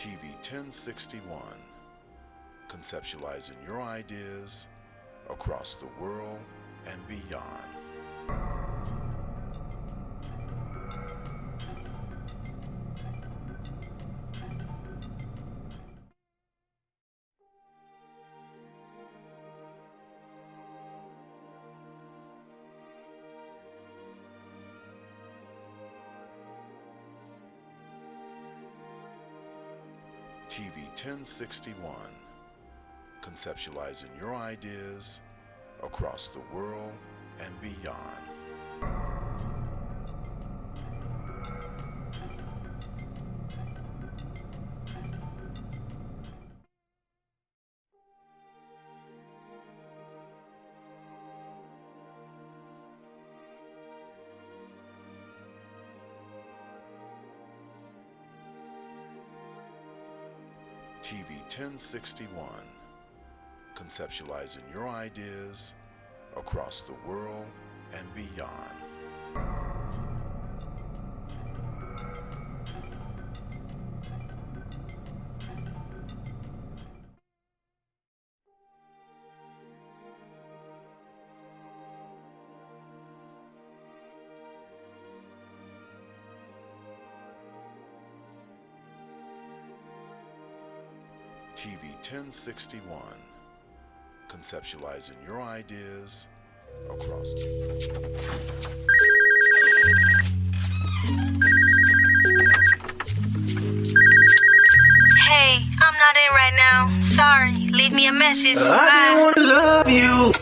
TV 1061, conceptualizing your ideas across the world and beyond. TV 1061, conceptualizing your ideas across the world and beyond. TV 1061, conceptualizing your ideas across the world and beyond. TV 1061, conceptualizing your ideas across Hey, I'm not in right now. Sorry, leave me a message. I just wanna love you.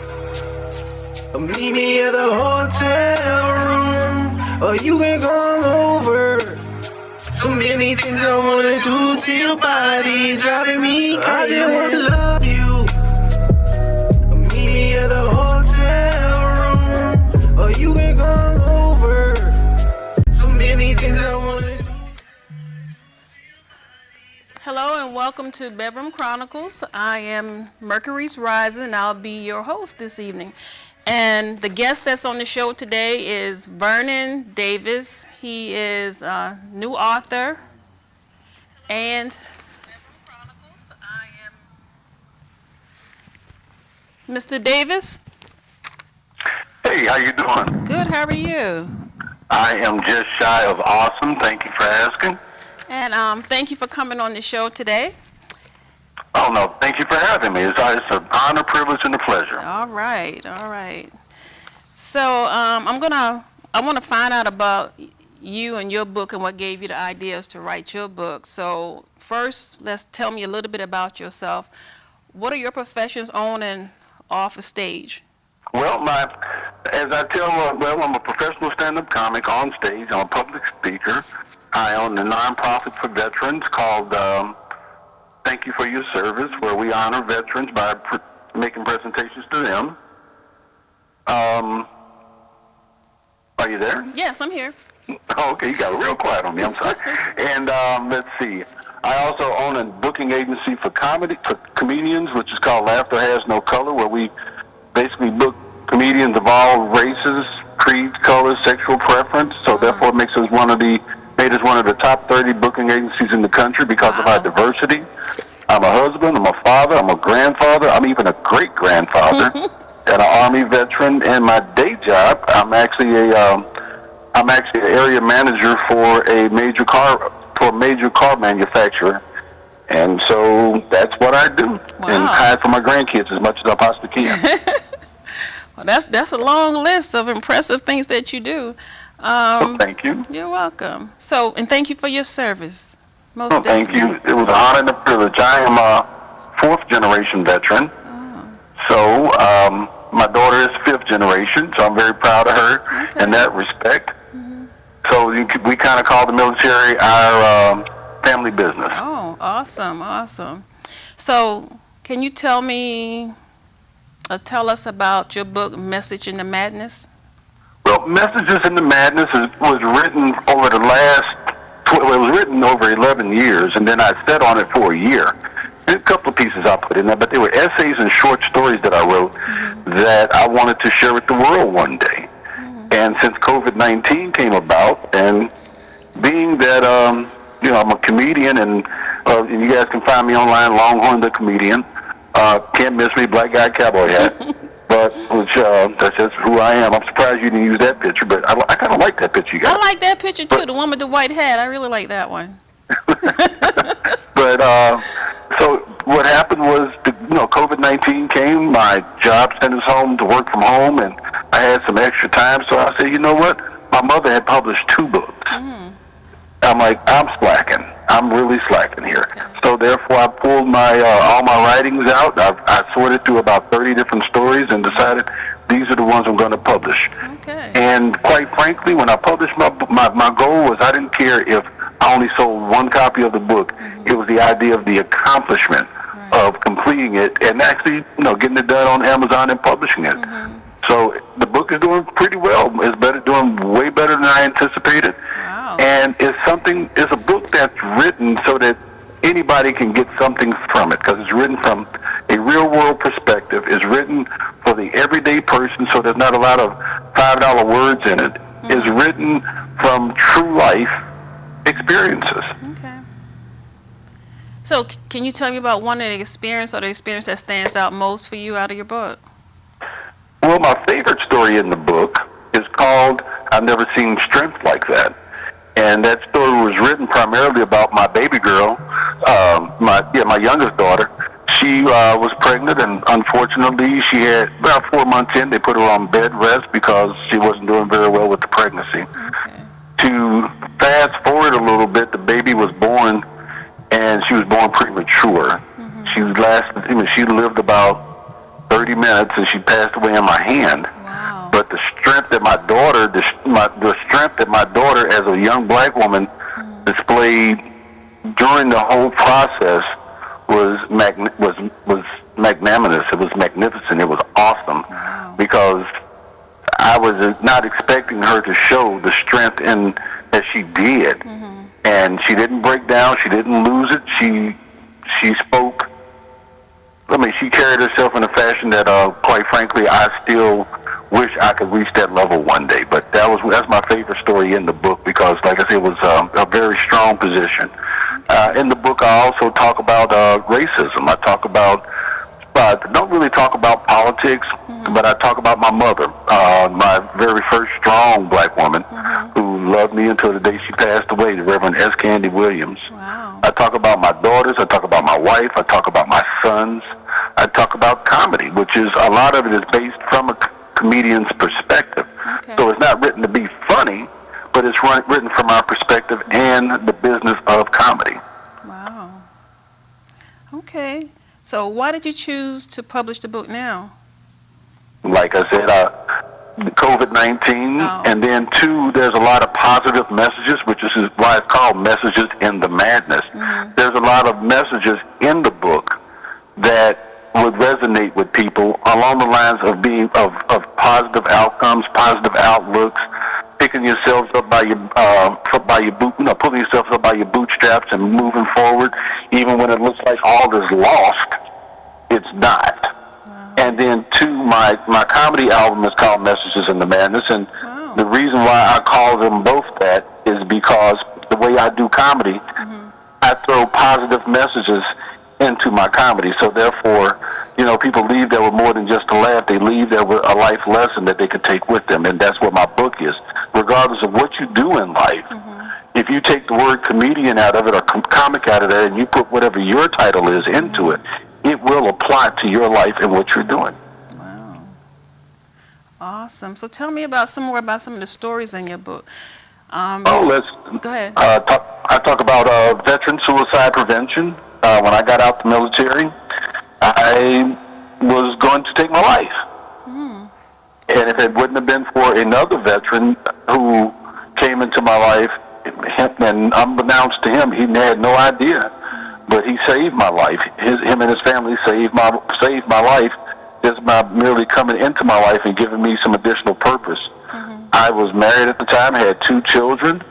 Meet me at the hotel room, or you can come over. So many things I wanna do to your body, driving me crazy. I just wanna love you. Meet me at the hotel room, or you can come over. So many things I wanna do. Hello and welcome to Bedroom Chronicles. I am Mercury's Rising and I'll be your host this evening. And the guest that's on the show today is Vernon Davis. He is a new author. And Mr. Davis? Hey, how you doing? Good, how are you? I am just shy of awesome. Thank you for asking. And thank you for coming on the show today. Oh, no, thank you for having me. It's an honor, privilege, and a pleasure. All right, all right. So I want to find out about you and your book and what gave you the ideas to write your book. So first, tell me a little bit about yourself. What are your professions on and off a stage? Well, I'm a professional stand-up comic on stage. I'm a public speaker. I own a nonprofit for veterans called Thank You for Your Service, where we honor veterans by making presentations to them. Are you there? Yes, I'm here. Oh, okay, you got real quiet on me. I'm sorry. And let's see. I also own a booking agency for comedians, which is called Laughter Has No Color, where we basically book comedians of all races, creeds, colors, sexual preference. So therefore, it made us one of the top 30 booking agencies in the country because of our diversity. I'm a husband, I'm a father, I'm a grandfather, I'm even a great-grandfather, and an Army veteran. And my day job, I'm actually an area manager for a major car manufacturer. And so that's what I do. Wow. And hide from my grandkids as much as I possibly can. Well, that's a long list of impressive things that you do. Well, thank you. You're welcome. So, and thank you for your service. Most Well, thank definitely. you. It was an honor and a privilege. I am a fourth-generation veteran. So my daughter is fifth generation, so I'm very proud of her in that respect. So we kind of call the military our family business. Oh, awesome, awesome. So, can you tell us about your book, Message in the Madness? Well, Messages in the Madness was written over 11 years, and then I sat on it for a year. And a couple of pieces I put in there, but they were essays and short stories that I wrote that I wanted to share with the world one day. And since COVID-19 came about, and being that I'm a comedian and And you guys can find me online, Longhorn the Comedian. Can't miss me, black guy, cowboy hat. But that's just who I am. I'm surprised you didn't use that picture, but I kind of like that picture you got. I like that picture too, the one with the white hat. I really like that one. But so what happened was, COVID-19 came. My job sent us home to work from home, and I had some extra time. So I said, you know what? My mother had published 2 books. I'm like, I'm slacking. I'm really slacking here. Okay. So therefore, I pulled my all my writings out. I sorted through about 30 different stories and decided these are the ones I'm going to publish. Okay. And quite frankly, when I published my goal was I didn't care if I only sold 1 copy of the book. It was the idea of the accomplishment of completing it and actually, getting it done on Amazon and publishing it. So the book is doing pretty well. It's doing way better than I anticipated. Wow. And it's a book that's written so that anybody can get something from it, because it's written from a real-world perspective. It's written for the everyday person, so there's not a lot of $5 words in it. It's written from true life experiences. Okay. So can you tell me about one of the experience or the experience that stands out most for you out of your book? Well, my favorite story in the book is called I've Never Seen Strength Like That. And that story was written primarily about my baby girl, my youngest daughter. She was pregnant, and unfortunately, she had about 4 months in, they put her on bed rest because she wasn't doing very well with the pregnancy. Okay. To fast forward a little bit, the baby was born, and she was born premature. She lived about 30 minutes, and she passed away in my hand. Wow. But the strength that my daughter, as a young black woman, displayed during the whole process was magnanimous. It was magnificent. It was awesome. Wow. Because I was not expecting her to show the strength that she did, and she didn't break down. She didn't lose it. She spoke. I mean, she carried herself in a fashion that, quite frankly, I still wish I could reach that level one day. But that's my favorite story in the book because, like I said, it was a very strong position. In the book, I also talk about racism. I talk about, don't really talk about politics, but I talk about my mother, my very first strong black woman who loved me until the day she passed away, the Reverend S. Candy Williams. Wow. I talk about my daughters. I talk about my wife. I talk about my sons. I talk about comedy, which is a lot of it is based from a comedian's perspective. Okay. So it's not written to be funny, but it's written from our perspective and the business of comedy. Wow. Okay. So why did you choose to publish the book now? Like I said, COVID-19, Oh. and then 2, there's a lot of positive messages, which is why it's called Messages in the Madness. There's a lot of messages in the book that would resonate with people along the lines of being of positive outcomes, positive outlooks, picking yourselves up by your pulling yourself up by your bootstraps and moving forward, even when it looks like all is lost. It's not. Wow. And then 2, my comedy album is called Messages in the Madness, and Wow. the reason why I call them both that is because the way I do comedy, I throw positive messages into my comedy. So therefore, people leave there with more than just a laugh. They leave there with a life lesson that they could take with them, and that's what my book is. Regardless of what you do in life, if you take the word comedian out of it or comic out of there and you put whatever your title is into it, it will apply to your life and what you're doing. Wow. Awesome. So tell me more about some of the stories in your book. Let's Go ahead. I talk about veteran suicide prevention. When I got out the military, I was going to take my life. And if it wouldn't have been for another veteran who came into my life, and unbeknownst to him, he had no idea, but he saved my life. Him and his family saved my life just by merely coming into my life and giving me some additional purpose. I was married at the time, had 2 children,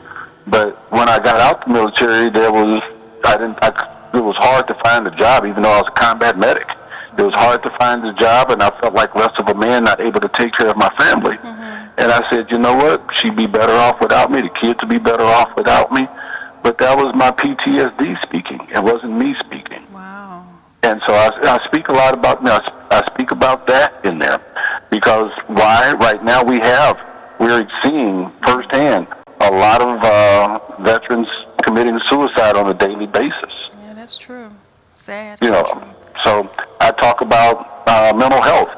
but when I got out the military, it was hard to find a job, even though I was a combat medic. It was hard to find a job, and I felt like less of a man, not able to take care of my family. And I said, you know what? She'd be better off without me. The kids would be better off without me. but that was my PTSD speaking. It wasn't me speaking. Wow. And so I speak a lot about, I speak about that in there, because why? Right now we're seeing firsthand a lot of veterans committing suicide on a daily basis. Yeah, that's true. Sad. You know, True. so I talk about mental health.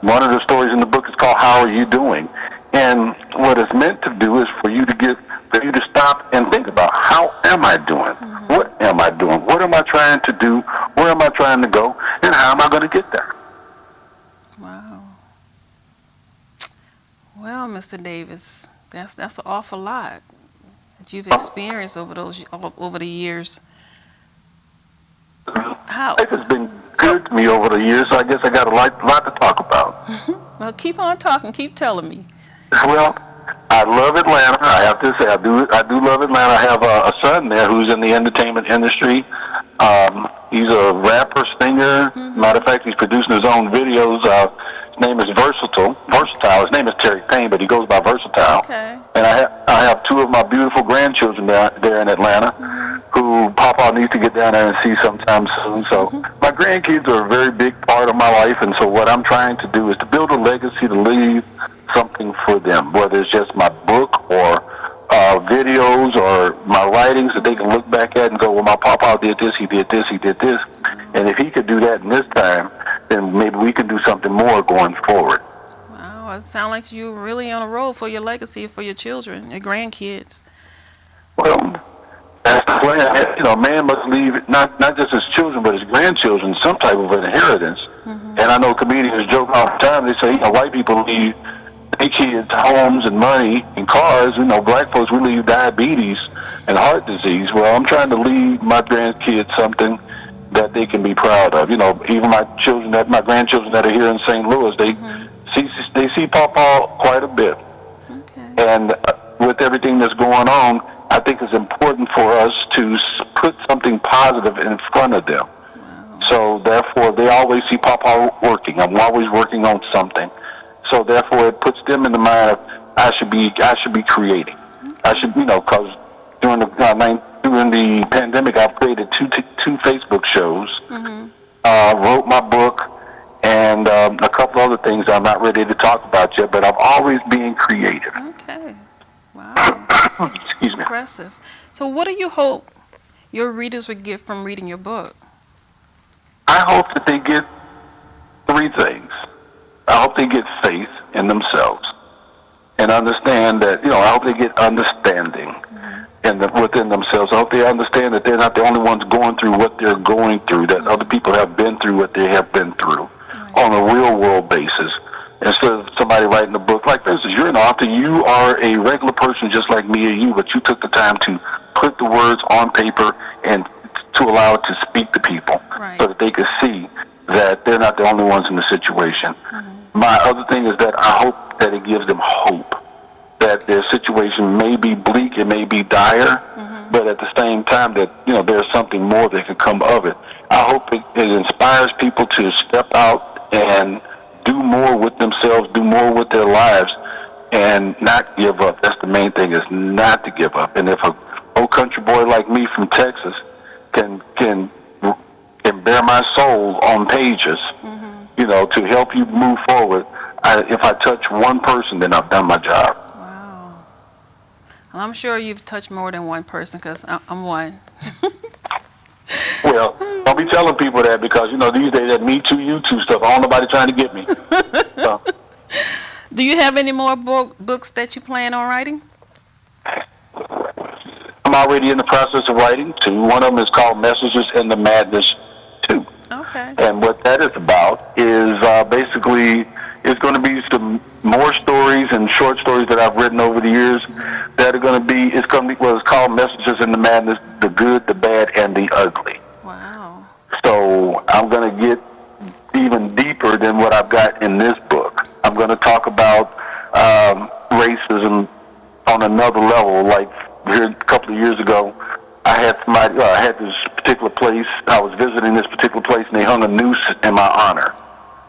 One of the stories in the book is called "How Are You Doing?" And what it's meant to do is for you to stop and think about, how am I doing? Mm-hmm. What am I doing? What am I trying to do? Where am I trying to go? And how am I going to get there? Wow. Well, Mr. Davis, that's an awful lot that you've experienced over the years. How? Life has been good to me over the years, so I guess I got a lot to talk about. Well, keep on talking. Keep telling me. Well, I love Atlanta. I have to say, I do love Atlanta. I have a son there who's in the entertainment industry. He's a rapper, singer. Matter of fact, he's producing his own videos. His name is Versatile. His name is Terry Payne, but he goes by Versatile. Okay. And I have two of my beautiful grandchildren there in Atlanta, who Papa needs to get down there and see sometime soon. So my grandkids are a very big part of my life, and so what I'm trying to do is to build a legacy, to leave something for them, whether it's just my book or videos or my writings that they can look back at and go, well, my Papa did this, he did this, he did this. And if he could do that in this time, then maybe we can do something more going forward. Wow, it sounds like you're really on a roll for your legacy, for your children, your grandkids. Well, that's the plan. You know, a man must leave not just his children, but his grandchildren some type of inheritance. And I know comedians joke all the time. They say, you know, white people leave their kids homes and money and cars. You know, black folks, we leave diabetes and heart disease. Well, I'm trying to leave my grandkids something that they can be proud of. You know, even my grandchildren that are here in St. Louis, they see Papa quite a bit. Okay. And with everything that's going on, I think it's important for us to put something positive in front of them. Wow. So therefore, they always see Papa working. I'm always working on something. So therefore, it puts them in the mind of I should be creating. I should, you know, because during the pandemic, I've created two Facebook shows, wrote my book, and a couple other things I'm not ready to talk about yet. But I've always been creative. Okay. Wow. Excuse me. Impressive. So what do you hope your readers would get from reading your book? I hope that they get three things. I hope they get faith in themselves and understand that, you know, I hope they get understanding within themselves. I hope they understand that they're not the only ones going through what they're going through, that other people have been through what they have been through on a real world basis. Instead of somebody writing a book, like for instance, you're an author, you are a regular person just like me or you, but you took the time to put the words on paper and to allow it to speak to people so that they could see that they're not the only ones in the situation. My other thing is that I hope that it gives them hope, that their situation may be bleak, it may be dire, but at the same time that, you know, there's something more that can come of it. I hope it inspires people to step out and do more with themselves, do more with their lives, and not give up. That's the main thing, is not to give up. And if a old country boy like me from Texas can bear my soul on pages, you know, to help you move forward, if I touch one person, then I've done my job. Wow. Well, I'm sure you've touched more than one person, because I'm one. Well, don't be telling people that, because, you know, these days that Me Too, You Too stuff, I don't nobody trying to get me. So. Do you have any more books that you plan on writing? I'm already in the process of writing two. One of them is called Messages in the Madness 2. Okay. And what that is about is basically it's going to be some more stories and short stories that I've written over the years that are going to be, it's going to be what is called Messages in the Madness, the good, the bad, and the ugly. Wow. So I'm going to get even deeper than what I've got in this book. I'm going to talk about racism on another level. Like here a couple of years ago, I had this particular place, I was visiting this particular place, and they hung a noose in my honor.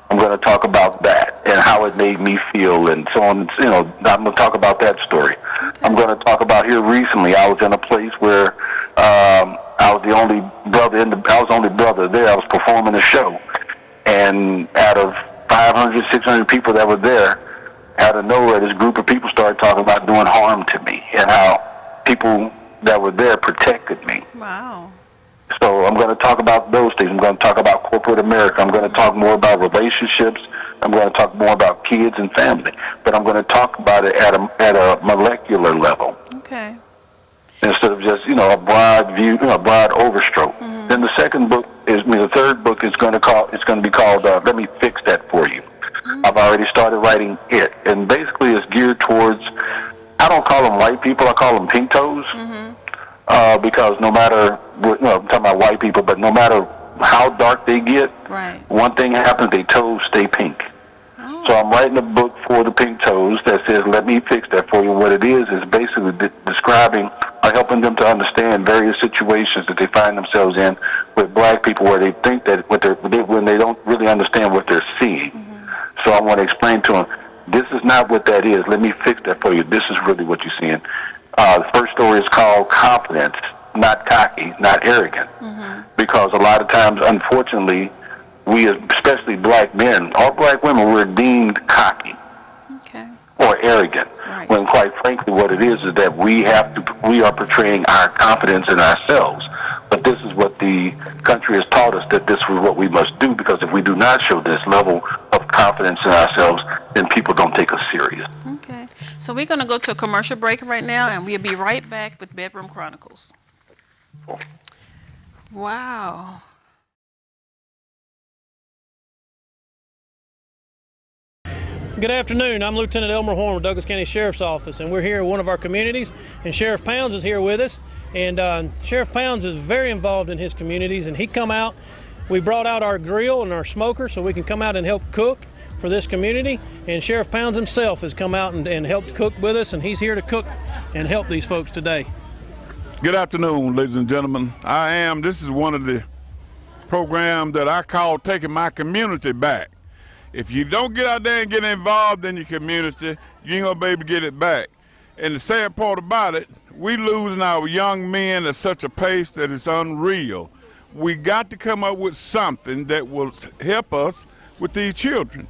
I'm going to talk about that and how it made me feel and so on. I'm going to talk about that story. Okay. I'm going to talk about here recently, I was in a place where I was the only brother I was the only brother there. I was performing a show, and out of 500, 600 people that were there, out of nowhere, this group of people started talking about doing harm to me and how people that were there protected me. Wow. So I'm going to talk about those things. I'm going to talk about corporate America. I'm going to talk more about relationships. I'm going to talk more about kids and family. But I'm going to talk about it at a molecular level. Okay. Instead of just, a broad view, a broad overstroke. Mm-hmm. Then the third book is going to be called Let Me Fix That For You. Mm-hmm. I've already started writing it. And basically it's geared towards, I don't call them white people, I call them pink toes. Mm-hmm. Because no matter, I'm talking about white people, but no matter how dark they get, right, one thing happens, their toes stay pink. Oh. So I'm writing a book for the pink toes that says, Let Me Fix That For You. What it is basically describing or helping them to understand various situations that they find themselves in with black people where they think that when they don't really understand what they're seeing. Mm-hmm. So I want to explain to them, this is not what that is. Let me fix that for you. This is really what you're seeing. The first story is called Confidence, not cocky, not arrogant. Mm-hmm. Because a lot of times, unfortunately, we, especially black men or black women, we're deemed cocky, okay, or arrogant. Right. When quite frankly, what it is that we are portraying our confidence in ourselves. But this is what the country has taught us, that this is what we must do, because if we do not show this level of confidence in ourselves, then people don't take us serious. Okay. So we're going to go to a commercial break right now, and we'll be right back with Bedroom Chronicles. Cool. Wow. Good afternoon. I'm Lieutenant Elmer Horn with Douglas County Sheriff's Office, and we're here at one of our communities, and Sheriff Pounds is here with us. And Sheriff Pounds is very involved in his communities, and he come out. We brought out our grill and our smoker so we can come out and help cook for this community. And Sheriff Pounds himself has come out and helped cook with us, and he's here to cook and help these folks today. Good afternoon, ladies and gentlemen. This is one of the programs that I call Taking My Community Back. If you don't get out there and get involved in your community, you ain't gonna be able to get it back. And the sad part about it, we losing our young men at such a pace that it's unreal. We got to come up with something that will help us with these children.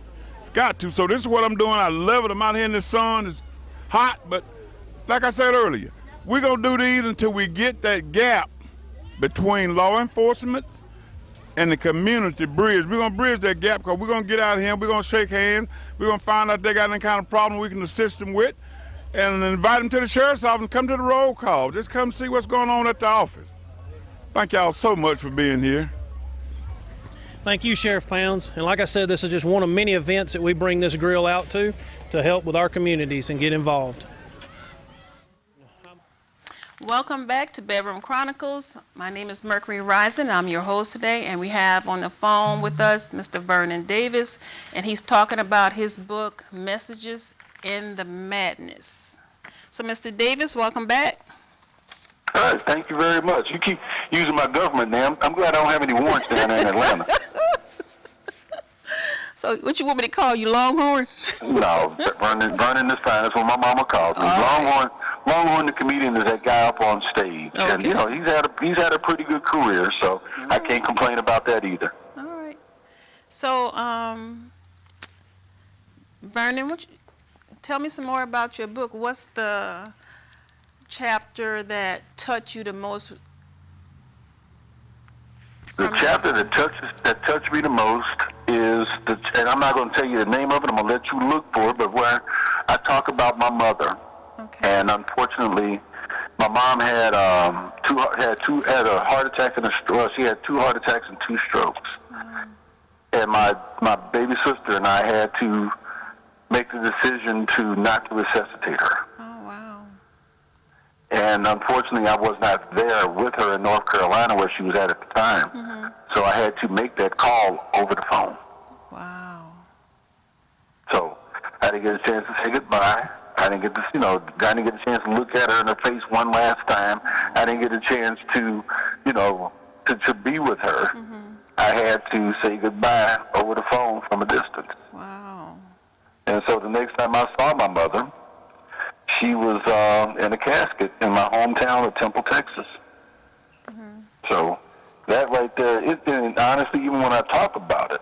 Got to. So this is what I'm doing. I love it. I'm out here in the sun. It's hot, but like I said earlier, we're going to do these until we get that gap between law enforcement and the community bridge. We're going to bridge that gap because we're going to get out here, we're going to shake hands, we're going to find out if they got any kind of problem we can assist them with, and invite them to the sheriff's office and come to the roll call. Just come see what's going on at the office. Thank y'all so much for being here. Thank you, Sheriff Pounds. And like I said, this is just one of many events that we bring this grill out to help with our communities and get involved. Welcome back to Bedroom Chronicles. My name is Mercury Rising. I'm your host today, and we have on the phone with us Mr. Vernon Davis, and he's talking about his book, Messages in the Madness. So, Mr. Davis, welcome back. All right, thank you very much. You keep using my government name. I'm glad I don't have any warrants down there in Atlanta. So, what you want me to call you, Longhorn? No, Vernon is fine. That's what my mama called me. Longhorn. Longhorn, the comedian, is that guy up on stage, okay. And he's had a pretty good career, so I can't complain about that either. All right. So, Vernon, tell me some more about your book. What's the chapter that touched you the most? The chapter that touched me the most is and I'm not going to tell you the name of it. I'm going to let you look for it. But where I talk about my mother. Okay. And unfortunately, my mom had a heart attack and she had 2 heart attacks and 2 strokes. And my baby sister and I had to make the decision not to resuscitate her. Oh, wow. And unfortunately, I was not there with her in North Carolina where she was at the time. Mm-hmm. So I had to make that call over the phone. Wow. So I didn't get a chance to say goodbye. I didn't get a chance to look at her in her face one last time. I didn't get a chance to be with her. Mm-hmm. I had to say goodbye over the phone from a distance. Wow. And so the next time I saw my mother, she was in a casket in my hometown of Temple, Texas. That right there, and honestly, even when I talk about it,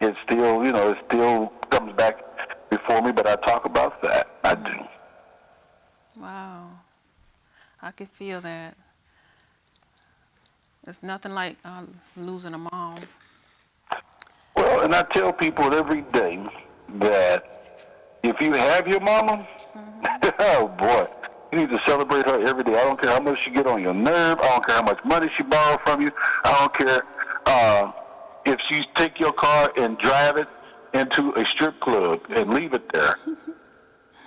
it still, it still comes back before me, but I talk about that. I do. Wow. I could feel that. It's nothing like losing a mom. Well, and I tell people every day that if you have your mama, oh boy, you need to celebrate her every day. I don't care how much she get on your nerve. I don't care how much money she borrow from you. I don't care if she take your car and drive it into a strip club and leave it there.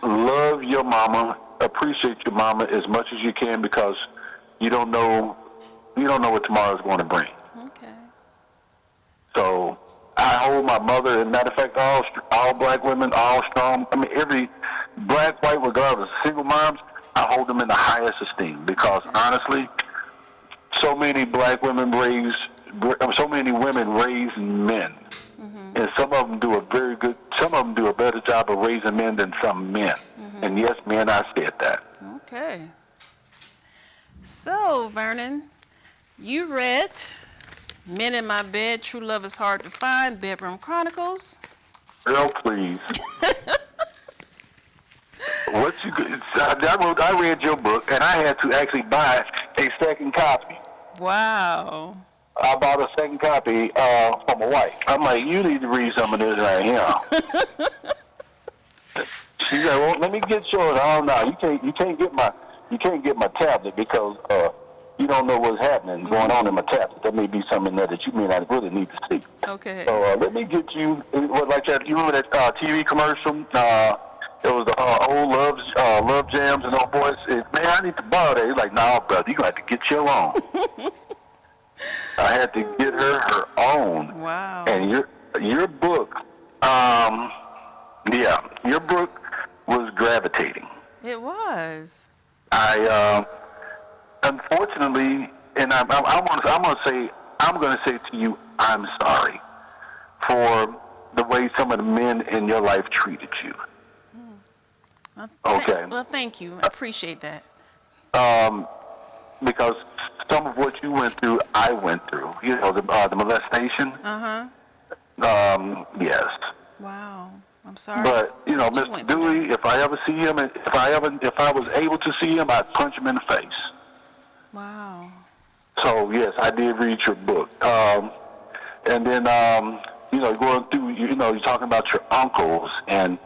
Love your mama. Appreciate your mama as much as you can, because you don't know what tomorrow is going to bring. Okay. So I hold my mother, and matter of fact, all black women, all strong. I mean, every black, white, regardless, single moms, I hold them in the highest esteem, because honestly, so many women raise men, and some of them do a better job of raising men than some men. And yes, men, I said that. Okay. So, Vernon, you read Men in My Bed, True Love is Hard to Find, Bedroom Chronicles. Girl, please. I read your book, and I had to actually buy a second copy. Wow. I bought a second copy for my wife. I'm like, you need to read some of this right here. She said, well, let me get yours. Oh no, you can't get my tablet, because you don't know what's happening going on in my tablet. There may be something there that you may not really need to see. Okay. So let me get you like that. You remember that TV commercial? It was the old Love Jams and old boys. Man, I need to borrow that. He's like, nah, brother, you got to get your own. I had to get her own. Wow. And your book, your book was gravitating. It was. I unfortunately, and I'm going to say to you, I'm sorry for the way some of the men in your life treated you. Okay. Well, thank you. I appreciate that. Because some of what you went through, I went through. You know, the molestation. Yes. Wow. I'm sorry. But you know, Mr. Dewey, if I ever see him, if I was able to see him, I'd punch him in the face. Wow. So yes, I did read your book. And then you know, going through, you know, you're talking about your uncles and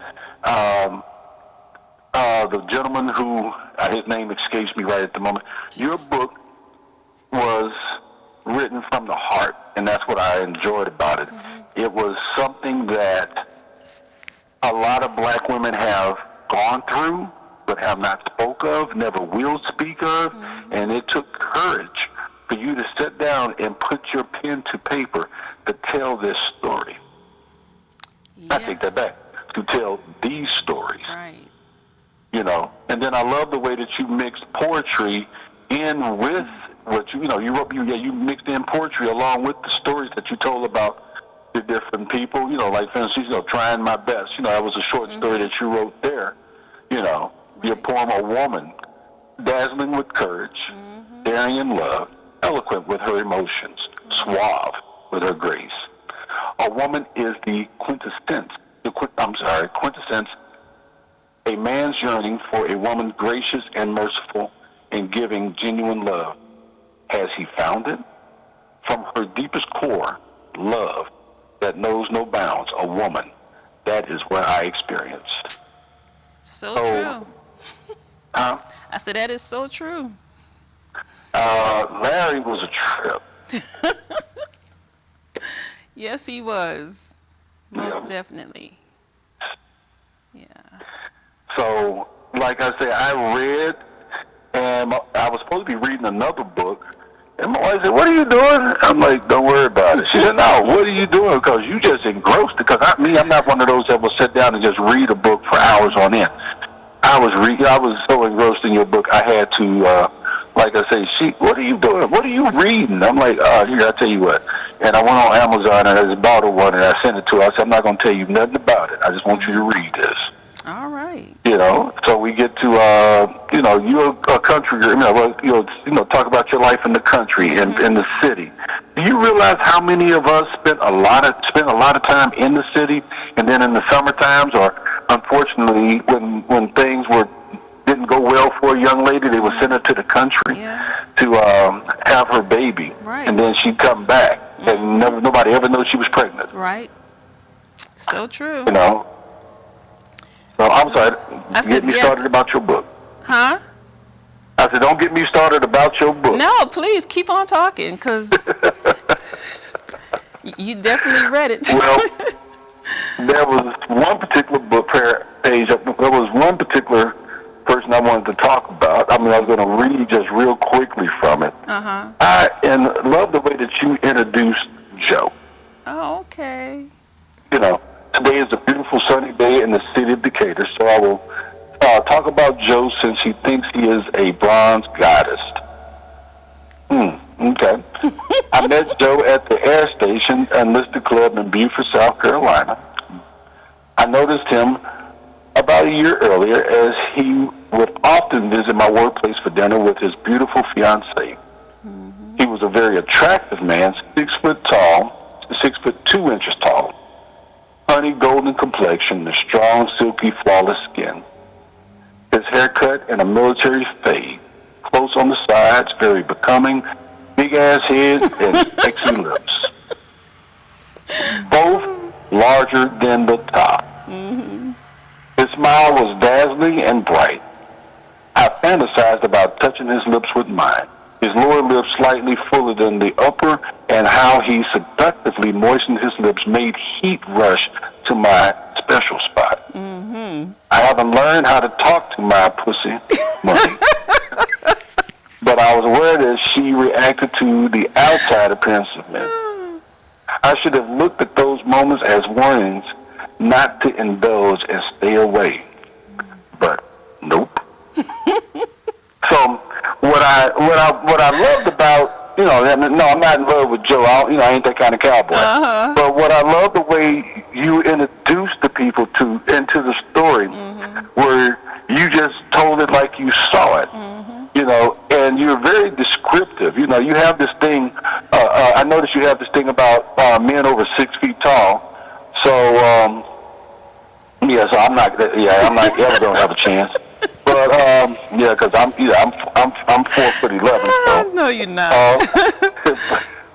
the gentleman who his name escapes me right at the moment. Your book was written from the heart, and that's what I enjoyed about it. It was something that a lot of black women have gone through, but have not spoke of, never will speak of, and it took courage for you to sit down and put your pen to paper to tell this story. Yes. I take that back. To tell these stories. Right. You know, and then I love the way that you mixed poetry in with what you mixed in poetry along with the stories that you told about the different people. You know, like for instance, you know, Trying My Best. You know, that was a short story that you wrote there. You know, your poem, A Woman, dazzling with courage, daring in love, eloquent with her emotions, suave with her grace. A woman is the quintessence, a man's yearning for a woman gracious and merciful and giving genuine love. Has he found it? From her deepest core, love that knows no bounds, a woman. That is what I experienced. So true. Huh? I said, that is so true. Larry was a trip. Yes, he was. Most definitely. Yeah. So, like I said, I read, and I was supposed to be reading another book, and my wife said, "What are you doing?" I'm like, "Don't worry about it." She said, "No, what are you doing? Because you just engrossed." Because I'm not one of those that will sit down and just read a book for hours on end. I was so engrossed in your book, I had to, like I say, "What are you doing? What are you reading?" I'm like, "Here, I'll tell you what." And I went on Amazon and I just bought one and I sent it to her. I said, "I'm not going to tell you nothing about it. I just want you to read this." All right. So we get to, you're a country, talk about your life in the country and in the city. Do you realize how many of us spent a lot of time in the city, and then in the summer times, or unfortunately, when things didn't go well for a young lady, they would send her to the country to have her baby, and then she'd come back, and nobody ever knew she was pregnant. Right. So true. So I'm sorry. Get me started about your book. Huh? I said, don't get me started about your book. No, please keep on talking, because you definitely read it. Well, there was one particular book page. There was one particular person I wanted to talk about. I was going to read just real quickly from it. I love the way that you introduced Joe. Oh, okay. Today is a beautiful sunny day in the city of Decatur, so I will talk about Joe since he thinks he is a bronze goddess. Okay. I met Joe at the Air Station Enlisted Club in Beaufort, South Carolina. I noticed him about a year earlier as he would often visit my workplace for dinner with his beautiful fiancée. He was a very attractive man, 6 foot tall, 6 foot 2 inches tall. Honey golden complexion, the strong, silky, flawless skin. His haircut in a military fade, close on the sides, very becoming, big-ass head and sexy lips. Both larger than the top. His smile was dazzling and bright. I fantasized about touching his lips with mine. His lower lip slightly fuller than the upper, and how he seductively moistened his lips made heat rush to my special spot. I haven't learned how to talk to my pussy, money, but I was aware that she reacted to the outside appearance of men. I should have looked at those moments as warnings not to indulge and stay away, but nope. So what I loved about, no, I'm not in love with Joe. I ain't that kind of cowboy. But what I love the way you introduced the people into the story, where you just told it like you saw it, and you're very descriptive. You have this thing. I noticed you have this thing about men over 6 feet tall. So so I'm not ever gonna have a chance. But because I'm 4'11". So. No, you're not.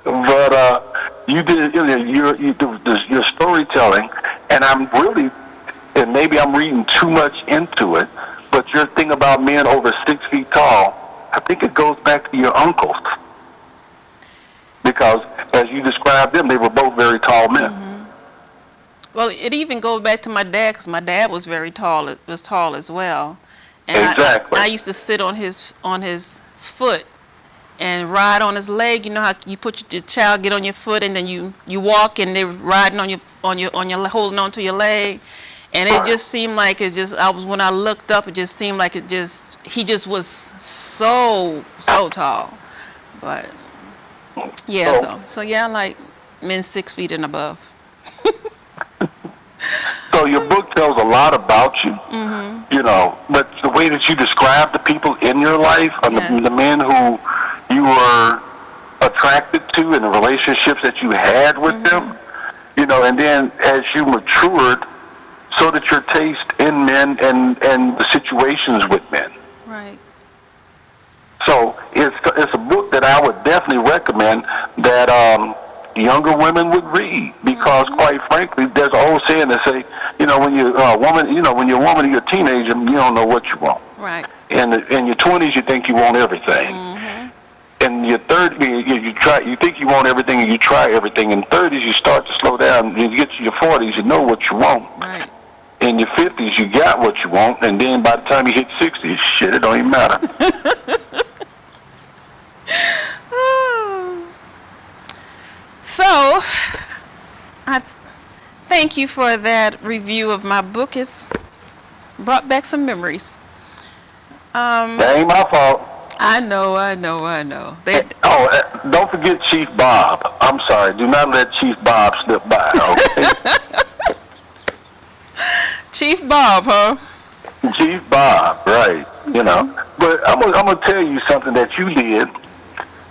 But you did your storytelling, and I'm really, and maybe I'm reading too much into it. But your thing about men over 6 feet tall, I think it goes back to your uncles, because as you described them, they were both very tall men. Well, it even goes back to my dad, because my dad was very tall. It was tall as well. And exactly. I used to sit on his foot and ride on his leg. You know how you put your child get on your foot, and then you walk, and they're riding on your holding on to your leg, and it just seemed like when I looked up, it just seemed like he just was so tall. But yeah, so yeah, I like men 6 feet and above. So your book tells a lot about you, but the way that you describe the people in your life, and the men who you were attracted to, and the relationships that you had with them, and then as you matured, so that your taste in men and the situations with men. Right. So it's a book that I would definitely recommend that younger women would read, because quite frankly, there's a whole saying that say, when you're a woman, when you're a woman, you're a teenager, you don't know what you want. Right. In your 20s, you think you want everything. In your 30s, you think you want everything, and you try everything. In 30s, you start to slow down. You get to your 40s, you know what you want. Right. In your 50s, you got what you want, and then by the time you hit 60, shit, it don't even matter. So, I thank you for that review of my book. It's brought back some memories. That ain't my fault. I know. Don't forget Chief Bob. I'm sorry. Do not let Chief Bob slip by, okay? Chief Bob, huh? Chief Bob, right? But I'm gonna tell you something that you did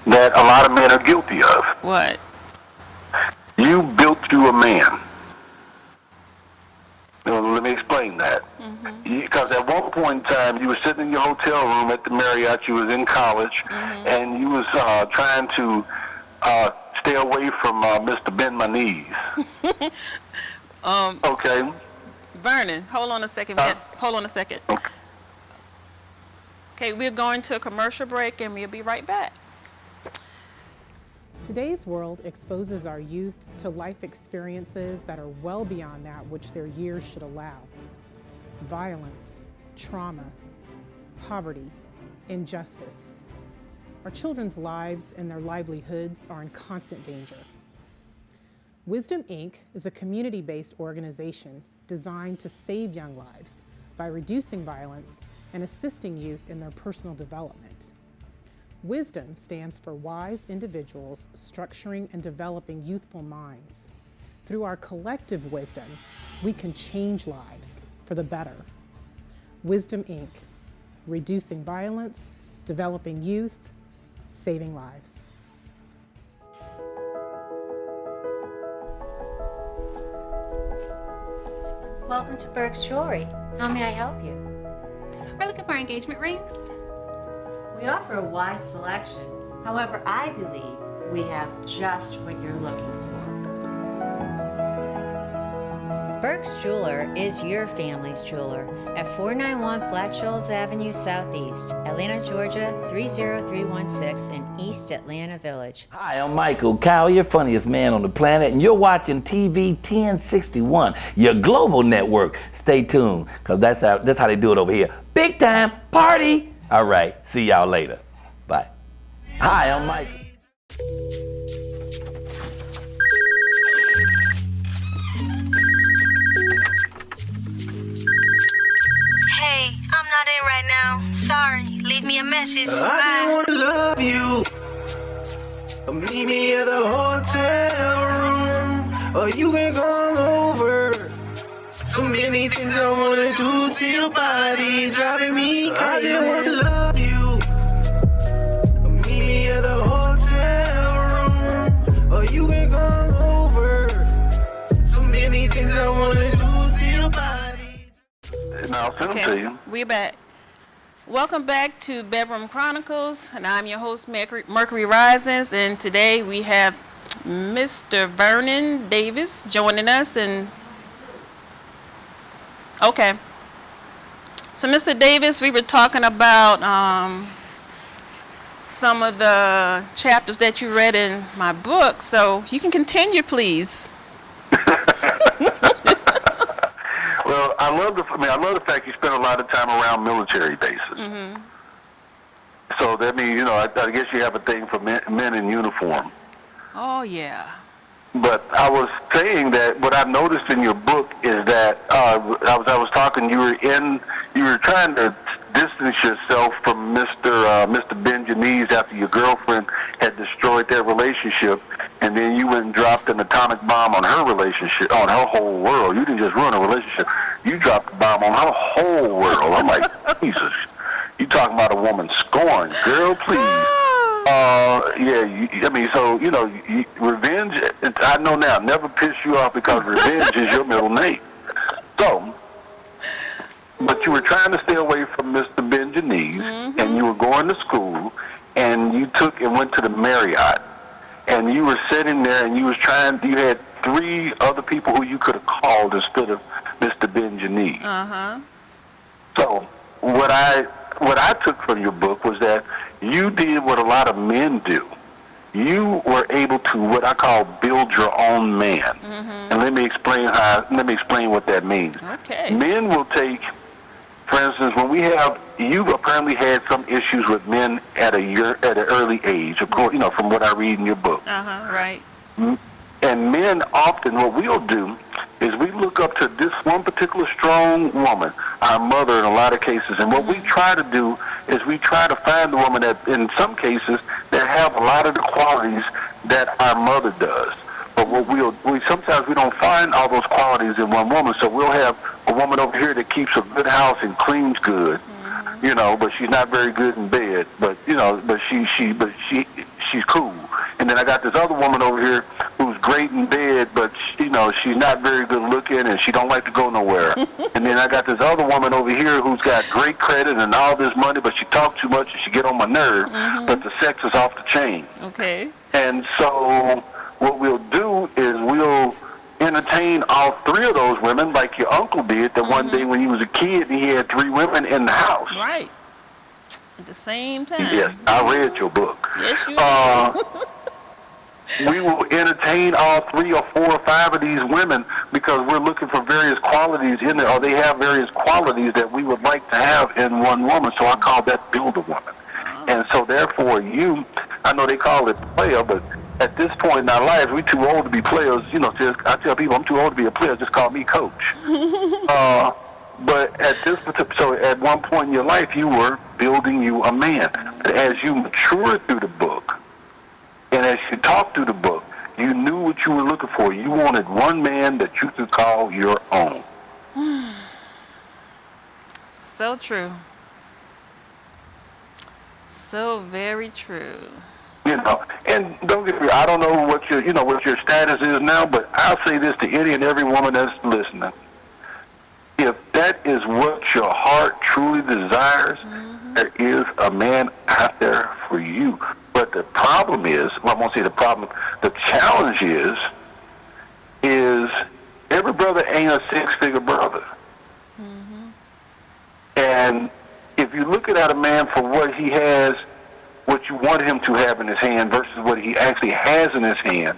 that a lot of men are guilty of. What? You built you a man. Let me explain that. Because at one point in time, you were sitting in your hotel room at the Marriott. You was in college, and you was trying to stay away from Mr. Bend My Knees. Okay. Vernon, hold on a second. Hold on a second. Okay, we're going to a commercial break, and we'll be right back. Today's world exposes our youth to life experiences that are well beyond that which their years should allow. Violence, trauma, poverty, injustice. Our children's lives and their livelihoods are in constant danger. Wisdom, Inc. is a community-based organization designed to save young lives by reducing violence and assisting youth in their personal development. Wisdom stands for wise individuals structuring and developing youthful minds. Through our collective wisdom, we can change lives for the better. Wisdom, Inc. Reducing violence, developing youth, saving lives. Welcome to Burke's Jewelry. How may I help you? We're looking for engagement rings. We offer a wide selection. However, I believe we have just what you're looking for. Burke's Jeweler is your family's jeweler at 491 Flat Shoals Avenue Southeast, Atlanta, Georgia 30316 in East Atlanta Village. Hi, I'm Michael Cowell, your funniest man on the planet, and you're watching TV 1061, your global network. Stay tuned, because that's how they do it over here. Big time party! All right, see y'all later. Bye. Hi, I'm Michael. Hey, I'm not in right now. Sorry. Leave me a message. I just want to love you. Meet me at the hotel room, or you can come over. So many things I wanna do to your body, driving me crazy. I just want to love you. Meet me at the hotel room, or you can come over. So many things I wanna do to your body. And I'll send them to you. We're back. Welcome back to Bedroom Chronicles, and I'm your host, Mercury Risings, and today we have Mr. Vernon Davis joining us. And okay, so Mr. Davis, we were talking about some of the chapters that you read in my book, so you can continue, please. Well, I love the fact you spend a lot of time around military bases. So that means, I guess you have a thing for men in uniform. Oh, yeah. But I was saying that what I noticed in your book is that I was talking. You were trying to distance yourself from Mr. Bend Your Knees after your girlfriend had destroyed their relationship, and then you went and dropped an atomic bomb on her relationship, on her whole world. You didn't just ruin a relationship; you dropped a bomb on her whole world. I'm like, Jesus, you talking about a woman scorned, girl? Please. Revenge, I know now, never piss you off because revenge is your middle name. So, but you were trying to stay away from Mr. Bend Your Knees, and you were going to school, and you went to the Marriott, and you were sitting there, and you had 3 other people who you could have called instead of Mr. Bend Your Knees. So, what I took from your book was that you did what a lot of men do. You were able to, what I call, build your own man. And let me explain what that means. Okay. Men will take, for instance, you apparently had some issues with men at an early age, of course, from what I read in your book. Right. And men often, what we'll do is we look up to this one particular strong woman, our mother in a lot of cases, and what we try to do is we try to find the woman that, in some cases, that have a lot of the qualities that our mother does. But what sometimes we don't find all those qualities in one woman, so we'll have a a woman over here that keeps a good house and cleans good, you know, but she's not very good in bed. But you know, but she's cool. And then I got this other woman over here who's great in bed, but you know, she's not very good looking and she don't like to go nowhere. And then I got this other woman over here who's got great credit and all this money, but she talks too much and she get on my nerve. But the sex is off the chain. Okay. And so what we'll do is we'll entertain all three of those women like your uncle did that one day when he was a kid and he had 3 women in the house. Right. At the same time. Yes, I read your book. Yes, you did. We will entertain all 3 or 4 or 5 of these women because we're looking for various qualities in there, or they have various qualities that we would like to have in one woman. So I call that build a woman. And so therefore you, I know they call it player, but at this point in our lives, we're too old to be players. You know, I tell people I'm too old to be a player. Just call me coach. But at this particular, so at one point in your life, you were building you a man. But as you matured through the book, and as you talked through the book, you knew what you were looking for. You wanted one man that you could call your own. So true. So very true. You know, and don't get me wrong, I don't know what your status is now, but I'll say this to any and every woman that's listening. If that is what your heart truly desires, there is a man out there for you. But the problem is, well, I won't say the problem, the challenge is every brother ain't a 6-figure brother. And if you're looking at a man for what he has, what you want him to have in his hand versus what he actually has in his hand,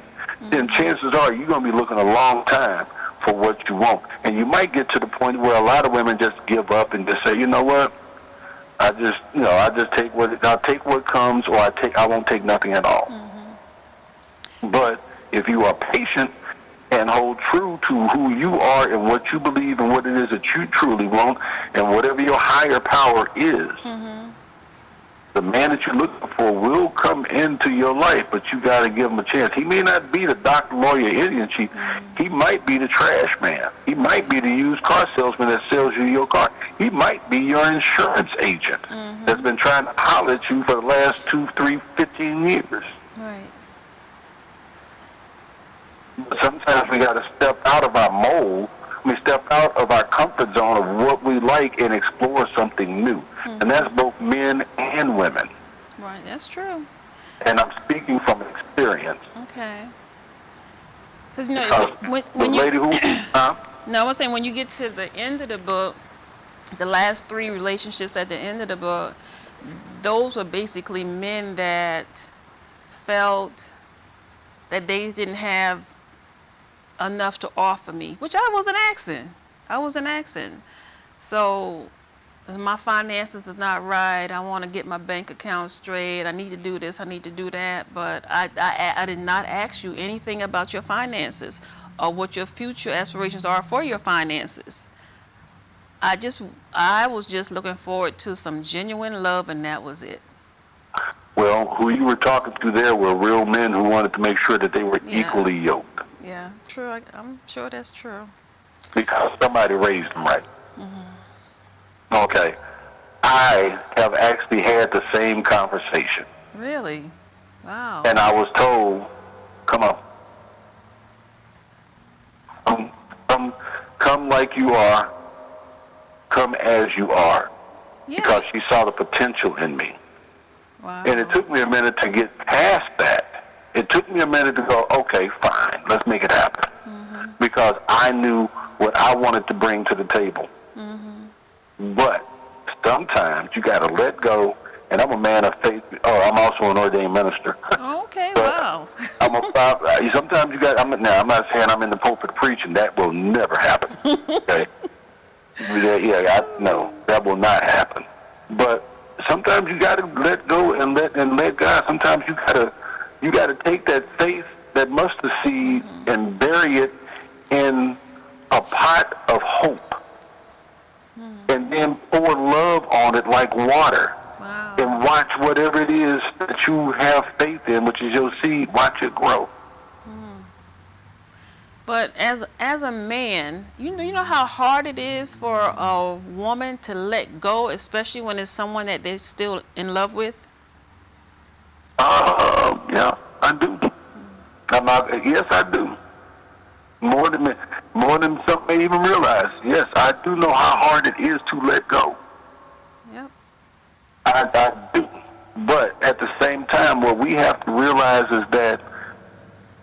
then chances are you're going to be looking a long time for what you want. And you might get to the point where a lot of women just give up and just say, you know what, I'll take what comes, or I won't take nothing at all. But if you are patient and hold true to who you are and what you believe and what it is that you truly want, and whatever your higher power is, the man that you're looking for will come into your life, but you got to give him a chance. He may not be the doctor, lawyer, Indian chief. He might be the trash man. He might be the used car salesman that sells you your car. He might be your insurance agent that's been trying to holler at you for the last 2, 3, 15 years. Right. But sometimes we got to step out of our mold. We step out of our comfort zone of what we like and explore something new. And that's both men and women. Right, that's true. And I'm speaking from experience. Okay. Because, you know, when the lady who... No, I was saying when you get to the end of the book, the last 3 relationships at the end of the book, those were basically men that felt that they didn't have enough to offer me, which I wasn't asking. So my finances is not right. I want to get my bank account straight. I need to do this. I need to do that. But I did not ask you anything about your finances or what your future aspirations are for your finances. I was just looking forward to some genuine love, and that was it. Well, who you were talking to there were real men who wanted to make sure that they were equally yoked. Yeah, true. I'm sure that's true. Because somebody raised them right. Okay. I have actually had the same conversation. Really? Wow. And I was told, come on. Come like you are. Come as you are. Yeah. Because she saw the potential in me. Wow. And it took me a minute to get past that. It took me a minute to go, okay, fine, let's make it happen. Because I knew what I wanted to bring to the table. But sometimes you got to let go, and I'm a man of faith. Oh, I'm also an ordained minister. Okay, wow. Sometimes you got, I'm not saying I'm in the pulpit preaching. That will never happen. Okay? No, that will not happen. But sometimes you got to let go and let God. Sometimes you got to take that faith, that mustard seed, and bury it in a pot of hope, and then pour love on it like water. Wow. And watch whatever it is that you have faith in, which is your seed. Watch it grow. But as a man, you know how hard it is for a woman to let go, especially when it's someone that they're still in love with. Yeah, I do. Yes, I do. More than some may even realize. Yes, I do know how hard it is to let go. Yep. I do. But at the same time, what we have to realize is that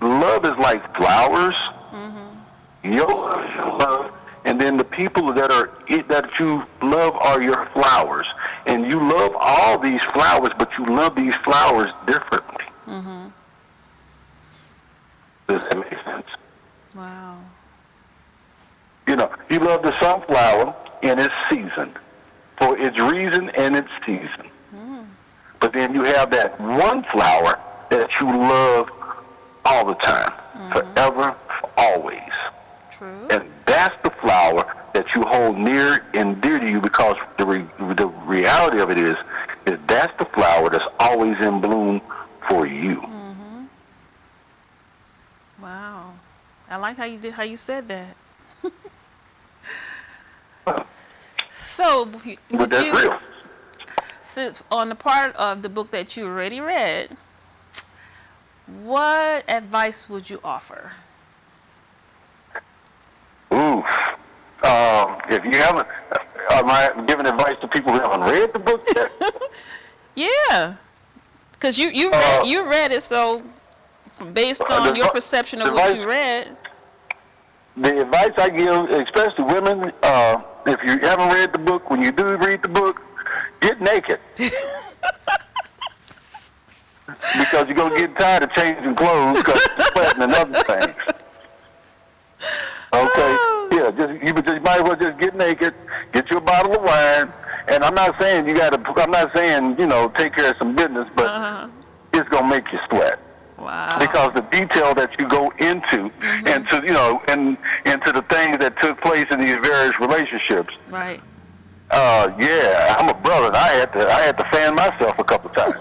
love is like flowers. Mm-hmm. Your love is your love, and then the people that you love are your flowers. And you love all these flowers, but you love these flowers differently. Mm-hmm. Does that make sense? Wow. You know, you love the sunflower in its season, for its reason and its season. Mm. But then you have that one flower that you love all the time, forever, always. True. And that's the flower that you hold near and dear to you, because the reality of it is that's the flower that's always in bloom for you. Mm-hmm. Wow. I like how you said that. So, but that's real. Since on the part of the book that you already read, what advice would you offer? Ooh. If you haven't, am I giving advice to people who haven't read the book yet? Yeah, because you read it, so based on your perception of what you read. The advice I give, especially women, if you haven't read the book, when you do read the book, get naked. Because you're going to get tired of changing clothes because you're sweating and other things. Okay? Yeah, you might as well just get naked, get you a bottle of wine, and I'm not saying take care of some business, but it's going to make you sweat. Wow. Because the detail that you go into, and into the things that took place in these various relationships. Right. Yeah, I'm a brother, and I had to fan myself a couple times.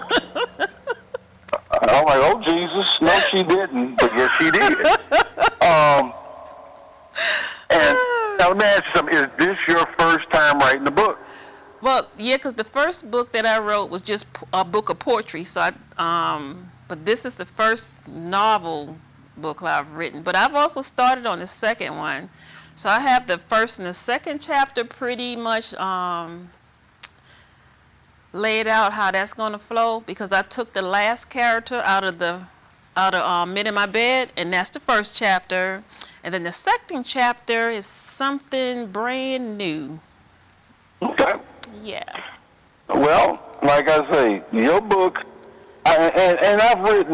I'm like, oh Jesus, no, she didn't, but yes, she did. And now let me ask you something: is this your first time writing the book? Well, yeah, because the first book that I wrote was just a book of poetry. So but this is the first novel book I've written. But I've also started on the second one. So I have the first and the second chapter pretty much laid out how that's going to flow, because I took the last character out of Men in My Bed, and that's the first chapter. And then the second chapter is something brand new. Okay. Yeah. Well, like I say, your book, I've read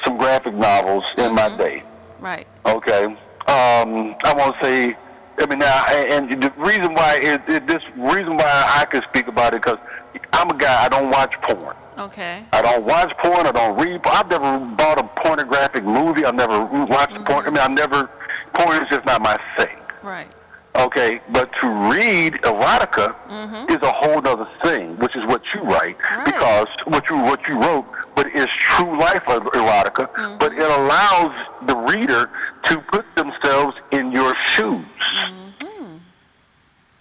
some graphic novels in my day. Right. Okay. I won't say. I mean, now, and the reason why I can speak about it, because I'm a guy. I don't watch porn. Okay. I don't watch porn. I don't read. I've never bought a pornographic movie. I've never watched porn. I mean, porn is just not my thing. Right. Okay, but to read erotica is a whole other thing, which is what you write, because what you wrote, but it's true life erotica, but it allows the reader to put themselves in your shoes.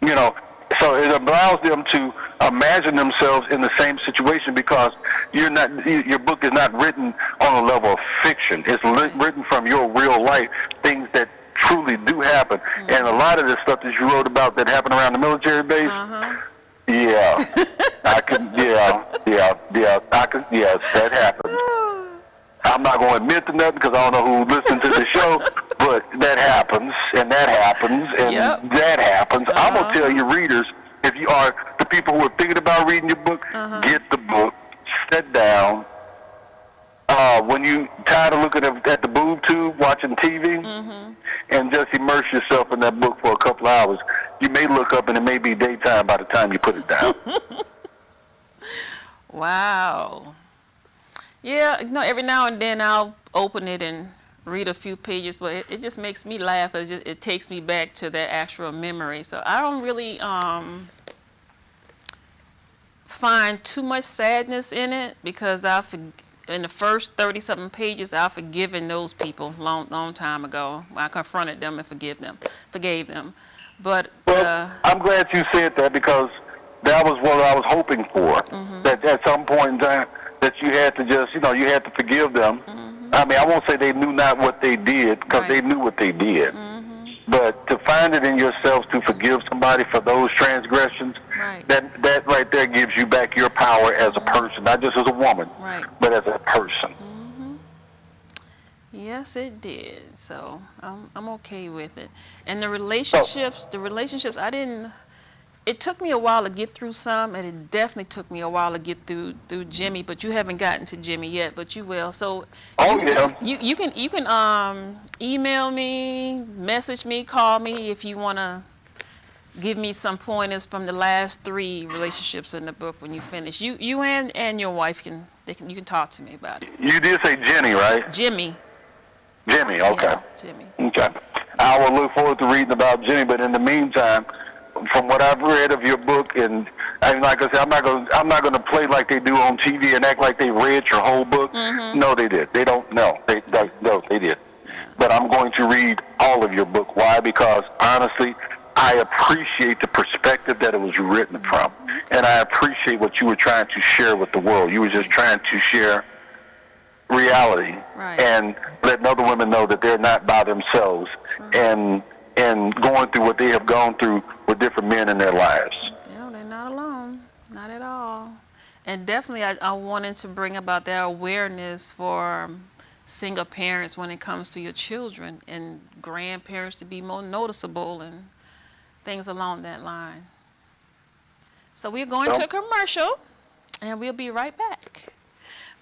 You know, so it allows them to imagine themselves in the same situation, because your book is not written on a level of fiction. It's written from your real life, things that truly do happen. And a lot of the stuff that you wrote about that happened around the military base, that happens. I'm not going to admit to nothing because I don't know who listens to the show, but that happens, and that happens, and that happens. I'm going to tell your readers, if you are the people who are thinking about reading your book, get the book, sit down. When you tired of looking at the boob tube, watching TV, and just immerse yourself in that book for a couple hours, you may look up and it may be daytime by the time you put it down. Wow. Yeah, every now and then I'll open it and read a few pages, but it just makes me laugh because it takes me back to that actual memory. So I don't really find too much sadness in it, because in the first 30-something pages, I've forgiven those people long time ago. I confronted them and forgave them. But I'm glad you said that, because that was what I was hoping for. That at some point in time, that you had to just, you had to forgive them. I mean, I won't say they knew not what they did, because they knew what they did. But to find it in yourselves to forgive somebody for those transgressions, that right there gives you back your power as a person, not just as a woman, but as a person. Yes, it did. So I'm okay with it. And the relationships, it took me a while to get through some, and it definitely took me a while to get through Jimmy, but you haven't gotten to Jimmy yet, but you will. So you can email me, message me, call me if you want to give me some pointers from the last 3 relationships in the book when you finish. You and your wife you can talk to me about it. You did say Jenny, right? Jimmy, okay. Yeah, Jimmy. Okay. I will look forward to reading about Jimmy, but in the meantime, from what I've read of your book, and like I said, I'm not going to play like they do on TV and act like they read your whole book. No, they did. They don't. No, they did. But I'm going to read all of your book. Why? Because honestly, I appreciate the perspective that it was written from, and I appreciate what you were trying to share with the world. You were just trying to share reality and letting other women know that they're not by themselves and going through what they have gone through with different men in their lives. They're not alone, not at all. And definitely I wanted to bring about their awareness for single parents when it comes to your children, and grandparents to be more noticeable and things along that line. So we're going to a commercial, and we'll be right back.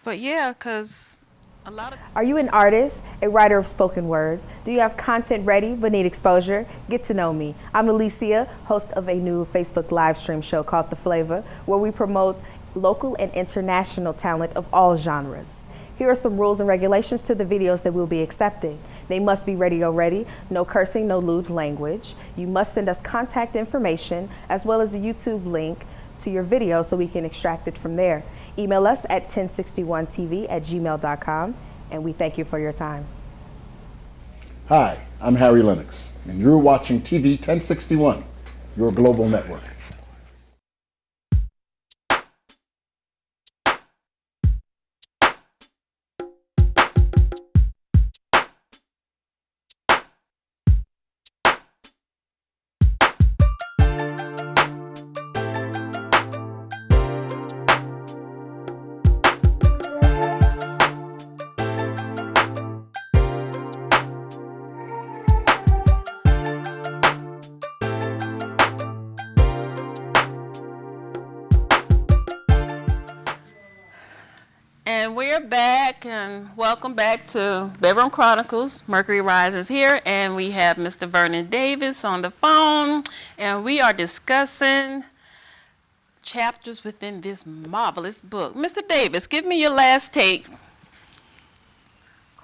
But yeah, because a lot of... Are you an artist, a writer of spoken word? Do you have content ready but need exposure? Get to know me. I'm Alicia, host of a new Facebook live stream show called The Flavor, where we promote local and international talent of all genres. Here are some rules and regulations to the videos that we'll be accepting. They must be radio ready, no cursing, no lewd language. You must send us contact information as well as a YouTube link to your video so we can extract it from there. Email us at 1061tv@gmail.com, and we thank you for your time. Hi, I'm Harry Lennox, and you're watching TV 1061, your global network. And we're back, and welcome back to Bedroom Chronicles. Mercury Rising is here, and we have Mr. Vernon Davis on the phone, and we are discussing chapters within this marvelous book. Mr. Davis, give me your last take.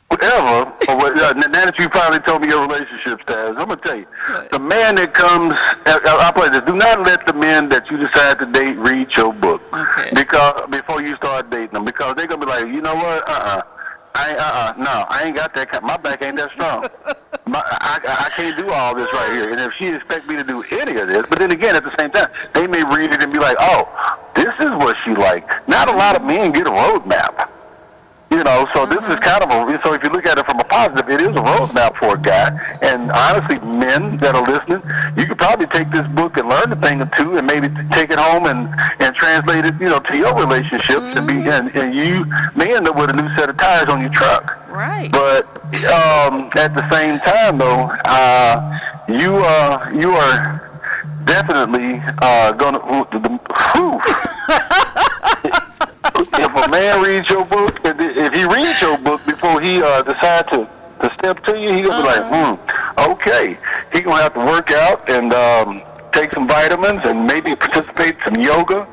Whatever. Now that you finally told me your relationship status, I'm going to tell you. The man that comes, I'll play this. Do not let the men that you decide to date read your book. Because before you start dating them. Because they're going to be like, you know what? I ain't got that kind. My back ain't that strong. I can't do all this right here. And if she expects me to do any of this, but then again, at the same time, they may read it and be like, oh, this is what she like. Not a lot of men get a roadmap. You know, so this is kind of so if you look at it from a positive, it is a roadmap for a guy. And honestly, men that are listening, you could probably take this book and learn a thing or two and maybe take it home and translate it, to your relationships and you may end up with a new set of tires on your truck. Right. But at the same time, though, you are definitely going to... If a man reads your book, if he reads your book before he decides to step to you, he's going to be like, okay. He's going to have to work out and take some vitamins and maybe participate in some yoga,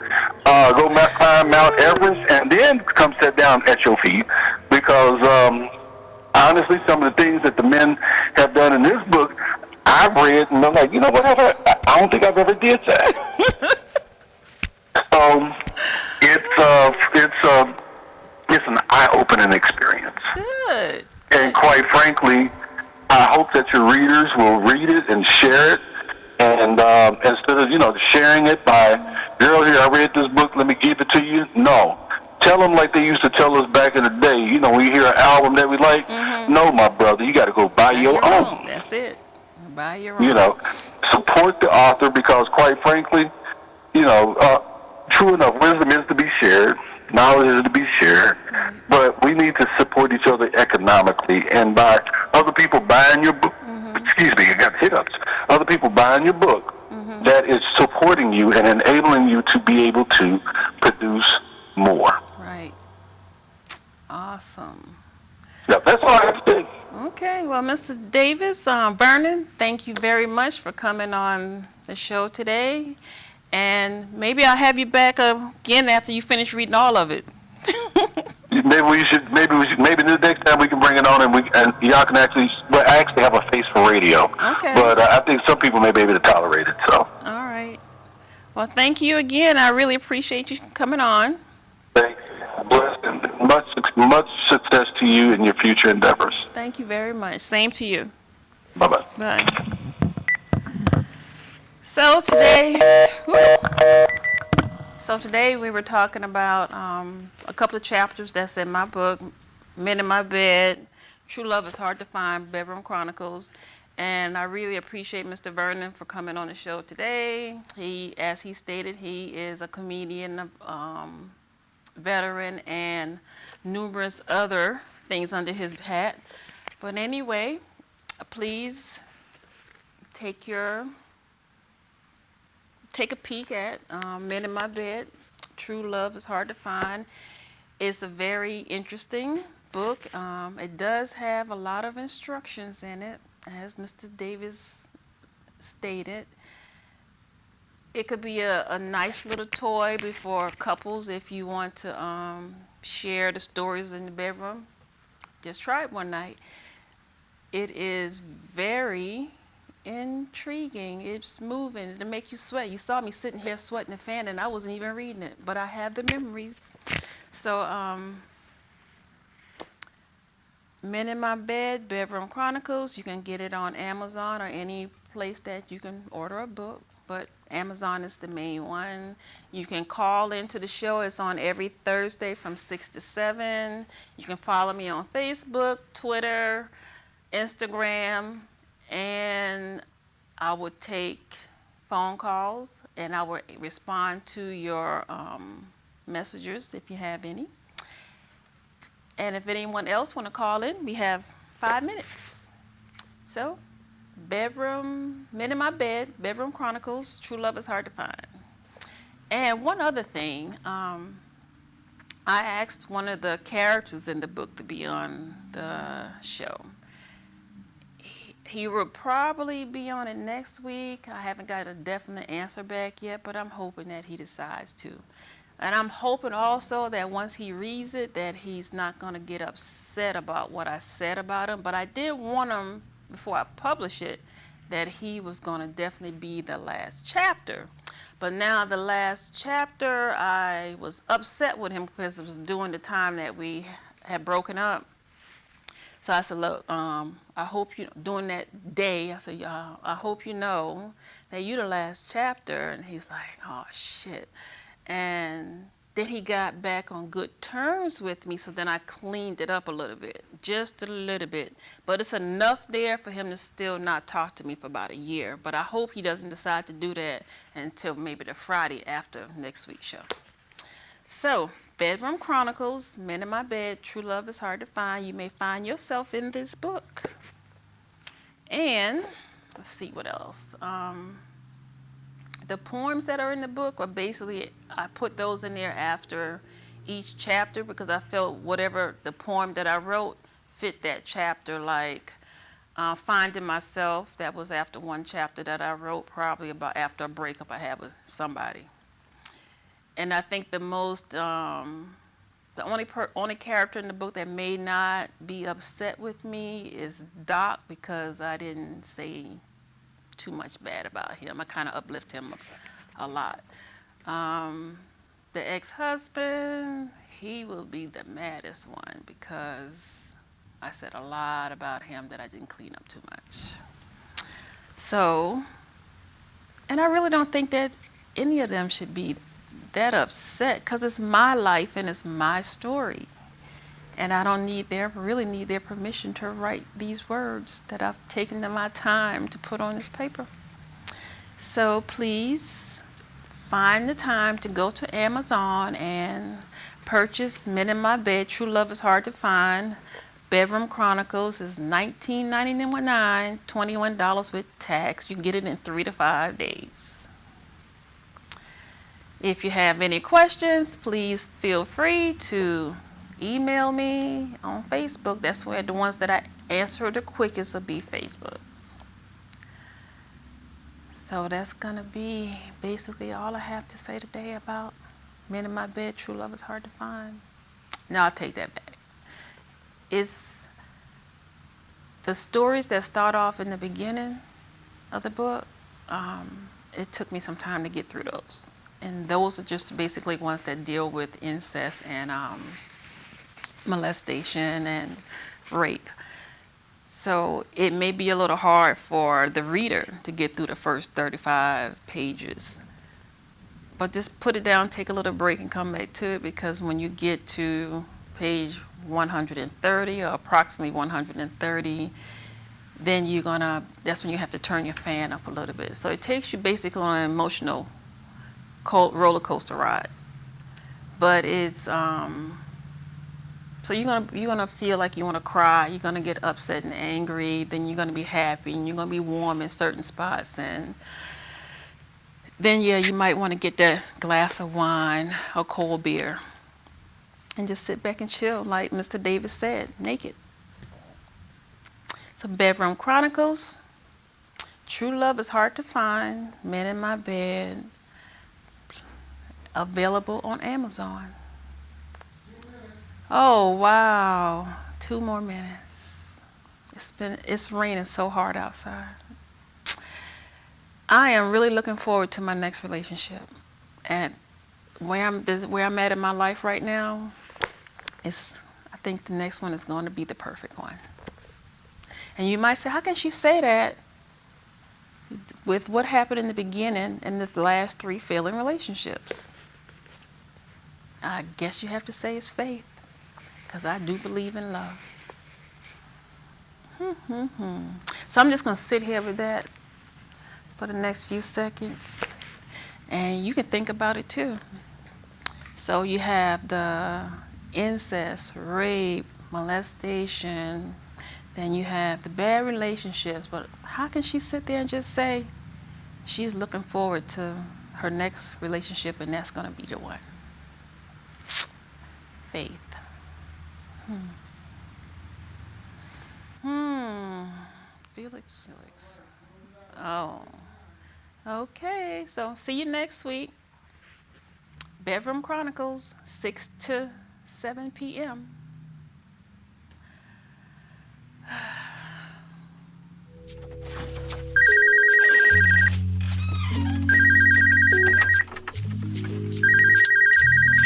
go climb Mount Everest, and then come sit down at your feet. Because honestly, some of the things that the men have done in this book, I've read, and I'm like, you know what, I don't think I've ever did that. It's an eye of, sharing it by, girl, here, I read this book, let me give it to you. No. Tell them like they used to tell us back in the day. When you hear an album that we like, no, my brother, you got to go buy your own. That's it. Buy your own. Support the author because, quite frankly, true enough, wisdom is to be shared, knowledge is to be shared, but we need to support each other economically, and by other people buying your book, excuse me, I got hiccups, other people buying your book, that is supporting you and enabling you to be able to produce more. Right. Awesome. Yeah, that's all I have to say. Okay, well, Mr. Davis, Vernon, thank you very much for coming on the show today. And maybe I'll have you back again after you finish reading all of it. Maybe the next time we can bring it on and y'all can I actually have a face for radio. Okay. But I think some people may be able to tolerate it, so. All right. Well, thank you again. I really appreciate you coming on. Thank you. Much success to you in your future endeavors. Thank you very much. Same to you. Bye-bye. Bye. So today we were talking about a couple of chapters that's in my book, Men in My Bed, True Love is Hard to Find, Bedroom Chronicles. And I really appreciate Mr. Vernon for coming on the show today. As he stated, he is a comedian, veteran, and numerous other things under his hat. But anyway, please take a peek at Men in My Bed, True Love is Hard to Find. It's a very interesting book. It does have a lot of instructions in it, as Mr. Davis stated. It could be a nice little toy for couples if you want to share the stories in the bedroom. Just try it one night. It is very intriguing. It's moving. It'll make you sweat. You saw me sitting here sweating the fan and I wasn't even reading it, but I have the memories. So, Men in My Bed, Bedroom Chronicles, you can get it on Amazon or any place that you can order a book, but Amazon is the main one. You can call into the show. It's on every Thursday from 6 to 7. You can follow me on Facebook, Twitter, Instagram, and I would take phone calls and I would respond to your messages if you have any. And if anyone else want to call in, we have 5 minutes. So, Men in My Bed, Bedroom Chronicles, True Love is Hard to Find. And one other thing, I asked one of the characters in the book to be on the show. He will probably be on it next week. I haven't got a definite answer back yet, but I'm hoping that he decides to. And I'm hoping also that once he reads it, that he's not going to get upset about what I said about him. But I did want him, before I publish it, that he was going to definitely be the last chapter. But now the last chapter, I was upset with him because it was during the time that we had broken up. So I said, look, I hope during that day, I said, I hope you know that you're the last chapter. And he was like, oh, shit. And then he got back on good terms with me, so then I cleaned it up a little bit, just a little bit. But it's enough there for him to still not talk to me for about a year. But I hope he doesn't decide to do that until maybe the Friday after next week's show. So, Bedroom Chronicles, Men in My Bed, True Love is Hard to Find. You may find yourself in this book. And, let's see what else. The poems that are in the book are basically, I put those in there after each chapter because I felt whatever the poem that I wrote fit that chapter, like Finding Myself. That was after one chapter that I wrote, probably about after a breakup I had with somebody. And I think the only character in the book that may not be upset with me is Doc, because I didn't say too much bad about him. I kind of uplift him a lot. The ex-husband, he will be the maddest one because I said a lot about him that I didn't clean up too much. So, And I really don't think that any of them should be that upset, because it's my life and it's my story. And I don't really need their permission to write these words that I've taken my time to put on this paper. So please find the time to go to Amazon and purchase Men in My Bed, True Love is Hard to Find. Bedroom Chronicles is $19.99, $21 with tax. You can get it in 3 to 5 days. If you have any questions, please feel free to email me on Facebook. That's where the ones that I answer the quickest will be Facebook. So that's going to be basically all I have to say today about Men in My Bed, True Love is Hard to Find. No, I'll take that back. It's the stories that start off in the beginning of the book. It took me some time to get through those. And those are just basically ones that deal with incest and molestation and rape. So it may be a little hard for the reader to get through the first 35 pages. But just put it down, take a little break, and come back to it, because when you get to page 130 or approximately 130, then that's when you have to turn your fan up a little bit. So it takes you basically on an emotional roller coaster ride. But it's so you're gonna feel like you want to cry. You're gonna get upset and angry. Then you're gonna be happy, and you're gonna be warm in certain spots. And then you might want to get that glass of wine or cold beer and just sit back and chill, like Mr. Davis said, naked. So Bedroom Chronicles, True Love is Hard to Find, Men in My Bed, available on Amazon. Oh, wow. 2 more minutes. It's raining so hard outside. I am really looking forward to my next relationship. And where I'm at in my life right now, I think the next one is going to be the perfect one. And you might say, how can she say that with what happened in the beginning and the last 3 failing relationships? I guess you have to say it's faith, because I do believe in love. So I'm just going to sit here with that for the next few seconds, and you can think about it too. So you have the incest, rape, molestation, then you have the bad relationships. But how can she sit there and just say she's looking forward to her next relationship and that's going to be the one? Faith. Felix. Oh. Okay, so see you next week. Bedroom Chronicles, 6 to 7 p.m.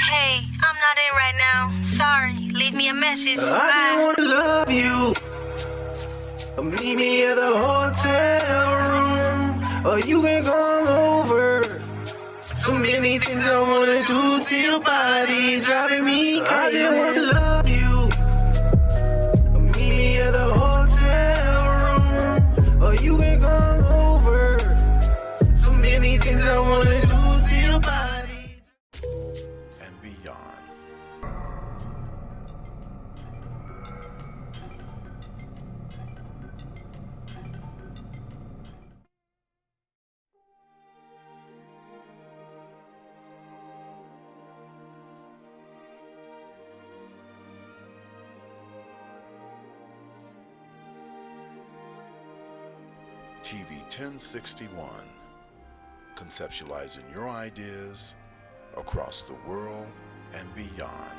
Hey, I'm not in right now. Sorry. Leave me a message. I just wanna love you. Meet me at the hotel room, or you can come over. So many things I wanna do to your body, driving me crazy. I just wanna love you. Meet me at the hotel room, or you can come over. So many things I wanna do to your body. And beyond. TV 1061, conceptualizing your ideas across the world and beyond.